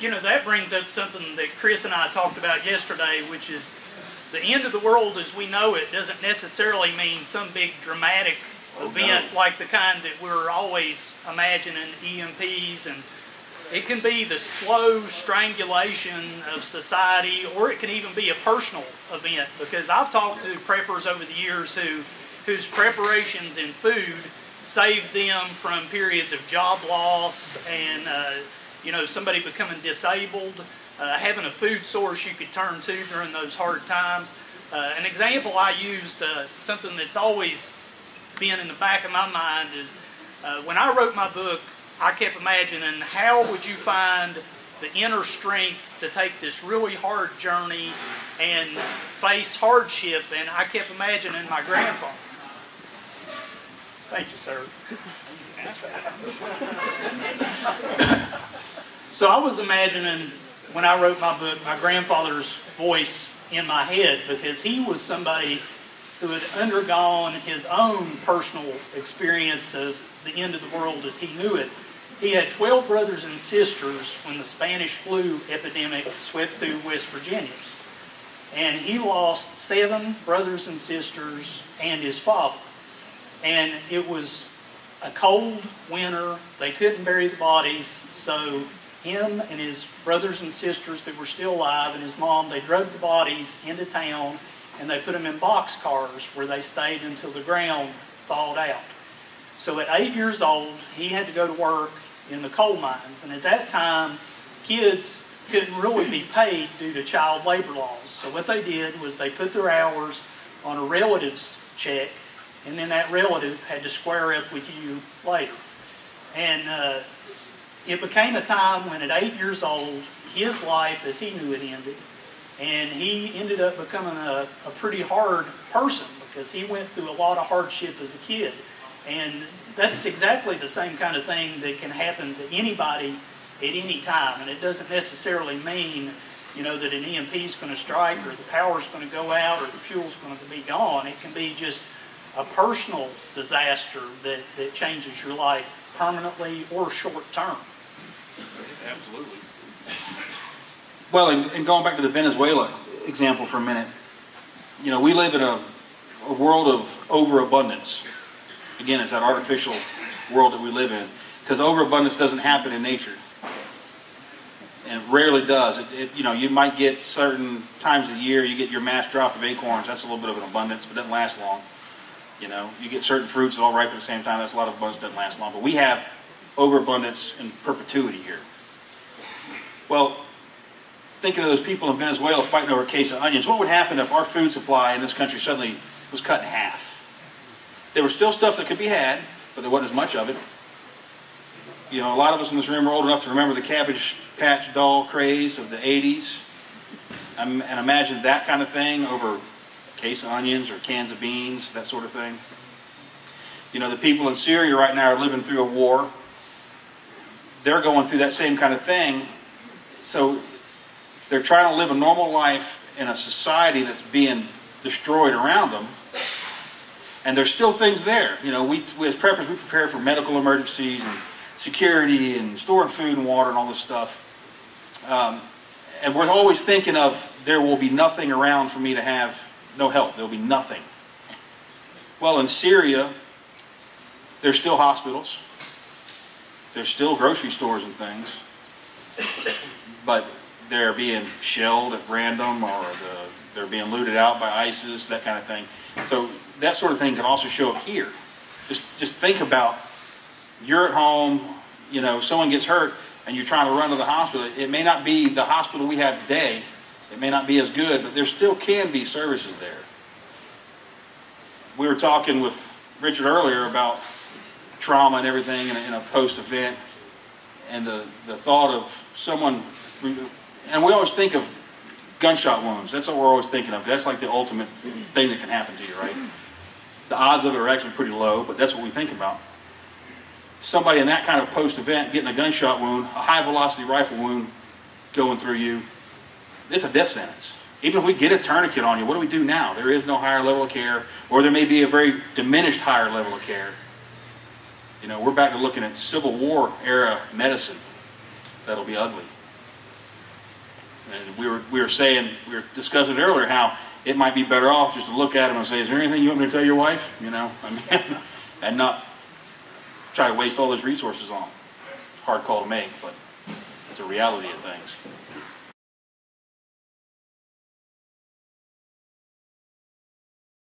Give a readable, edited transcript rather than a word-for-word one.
you know, that brings up something that Chris and I talked about yesterday, which is the end of the world as we know it doesn't necessarily mean some big dramatic event like the kind that we're always imagining, EMPs, and it can be the slow strangulation of society, or it can even be a personal event, because I've talked to preppers over the years whose preparations in food saved them from periods of job loss and you know, somebody becoming disabled, having a food source you could turn to during those hard times. An example I used, something that's always been in the back of my mind, is when I wrote my book, I kept imagining, how would you find the inner strength to take this really hard journey and face hardship? And I kept imagining my grandfather. Thank you, sir. So I was imagining, when I wrote my book, my grandfather's voice in my head, because he was somebody who had undergone his own personal experience of the end of the world as he knew it. He had 12 brothers and sisters when the Spanish flu epidemic swept through West Virginia. And he lost 7 brothers and sisters and his father. And it was a cold winter. They couldn't bury the bodies, so him and his brothers and sisters that were still alive and his mom, they drug the bodies into town and they put them in boxcars where they stayed until the ground thawed out. So at 8 years old, he had to go to work in the coal mines. And at that time, kids couldn't really be paid due to child labor laws. So what they did was they put their hours on a relative's check, and then that relative had to square up with you later. And it became a time when at 8 years old, his life as he knew it ended. And he ended up becoming a pretty hard person, because he went through a lot of hardship as a kid. And that's exactly the same kind of thing that can happen to anybody at any time. And it doesn't necessarily mean, you know, that an EMP is going to strike, or the power's going to go out, or the fuel's going to be gone. It can be just a personal disaster that changes your life permanently or short term. Absolutely. Well, and going back to the Venezuela example for a minute, you know, we live in a world of overabundance. Again, it's that artificial world that we live in, because overabundance doesn't happen in nature, and it rarely does. You know, you might get certain times of the year, you get your mass drop of acorns. That's a little bit of an abundance, but it doesn't last long. You know, you get certain fruits that all ripen at the same time. That's a lot of abundance, doesn't last long. But we have overabundance in perpetuity here. Well, thinking of those people in Venezuela fighting over a case of onions, what would happen if our food supply in this country suddenly was cut in half? There was still stuff that could be had, but there wasn't as much of it. You know, a lot of us in this room are old enough to remember the Cabbage Patch doll craze of the 80s. And imagine that kind of thing over a case of onions or cans of beans, that sort of thing. You know, the people in Syria right now are living through a war. They're going through that same kind of thing. So they're trying to live a normal life in a society that's being destroyed around them. And there's still things there. You know, we as preppers, we prepare for medical emergencies and security and storing food and water and all this stuff. And we're always thinking of, there will be nothing around for me to have no help. There will be nothing. Well, in Syria, there's still hospitals. There's still grocery stores and things. But they're being shelled at random, or they're being looted out by ISIS, that kind of thing. So that sort of thing can also show up here. Just think about, you're at home, you know, someone gets hurt and you're trying to run to the hospital. It may not be the hospital we have today. It may not be as good, but there still can be services there. We were talking with Richard earlier about trauma and everything in a post-event, and the thought of someone, and we always think of gunshot wounds. That's what we're always thinking of. That's like the ultimate thing that can happen to you, right? The odds of it are actually pretty low, but that's what we think about. Somebody in that kind of post-event getting a gunshot wound, a high-velocity rifle wound going through you, it's a death sentence. Even if we get a tourniquet on you, what do we do now? There is no higher level of care, or there may be a very diminished higher level of care. You know, we're back to looking at Civil War era medicine. That'll be ugly. And we were discussing earlier how it might be better off just to look at them and say, is there anything you want me to tell your wife? You know, I mean, and not try to waste all those resources on them. Hard call to make, but it's a reality of things.